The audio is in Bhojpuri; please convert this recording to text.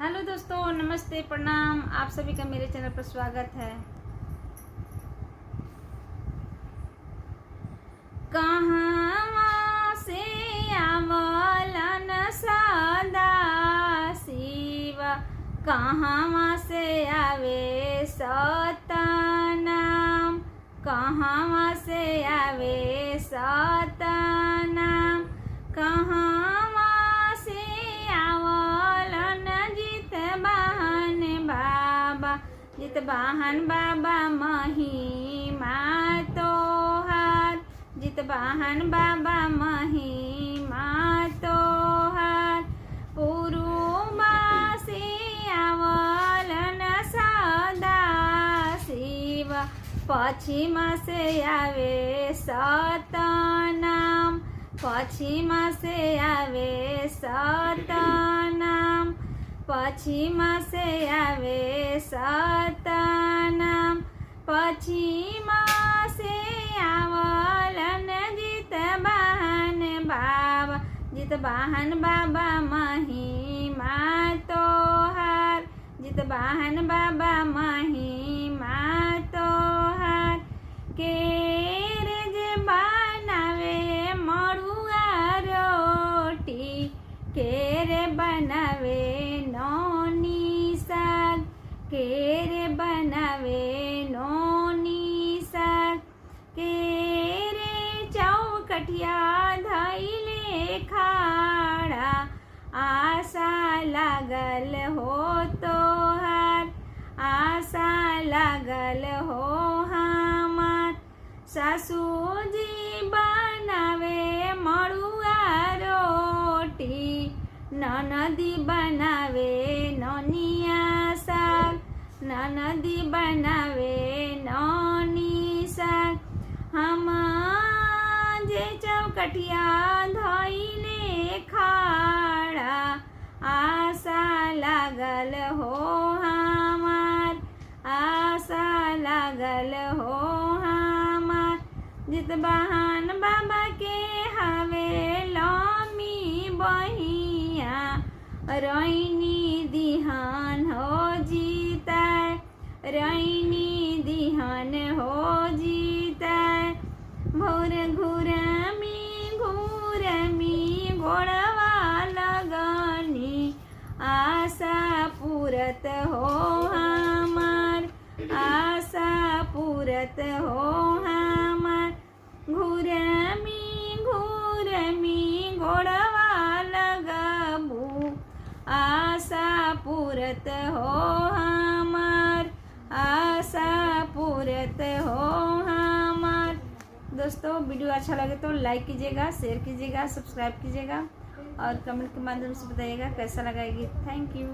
हेलो दोस्तों, नमस्ते, प्रणाम। आप सभी का मेरे चैनल पर स्वागत है। कहाँ से आवलन सदा शिव, कहाँ से आवे सतनाम, कहाँ से आवे सतनाम, कहाँ जित बाहन बाबा महिमा तोहार, जित बाहन बाबा महिमा तोहार, पूर्वा से आवलन सदा शिव, पश्चिम से आवे सतनाम, पश्चिम से आवे सतनाम, पश्चिम से आवे सतनाम, पश्चिम से आवलन जित बाहन बाबा, जित बाहन बाबा महिमा तोहार, जित बाहन बाबा महिमा तोहार, केरे जे बनावे मड़ुआ रोटी, केरे बनावे नोनी साग, केरे बनावे नोनी साग, केरे चौकटिया धैले खाड़ा, आशा लागल हो तोहार, आशा लागल हो हमार, सासूजी बनावे मड़ुआ रोटी, ननदी बनावे नोनिया साग, ननदी बनावे नोनी साग, हम जे चौकटिया धैले खाड़ा, आशा लागल हो हमार, आशा लागल हो हमार, जित बाहन बाबा के हवे लमी बहिया, रैनी दिहान हो जीता, रैनी दिहान हो जीता, भोर घुरमी घुरमी घोड़वा लगनी, आशा पूरत हो हमार, आशा पूरत हो हमार, घुरमी घुरमी घोड़वा लगबू, आशा पूरत हो हमार, आशा पूरत हो हमार। दोस्तों, वीडियो अच्छा लगे तो लाइक कीजिएगा, शेयर कीजिएगा, सब्सक्राइब कीजिएगा और कमेंट के माध्यम से बताइएगा कैसा लगा ये गीत। Thank you.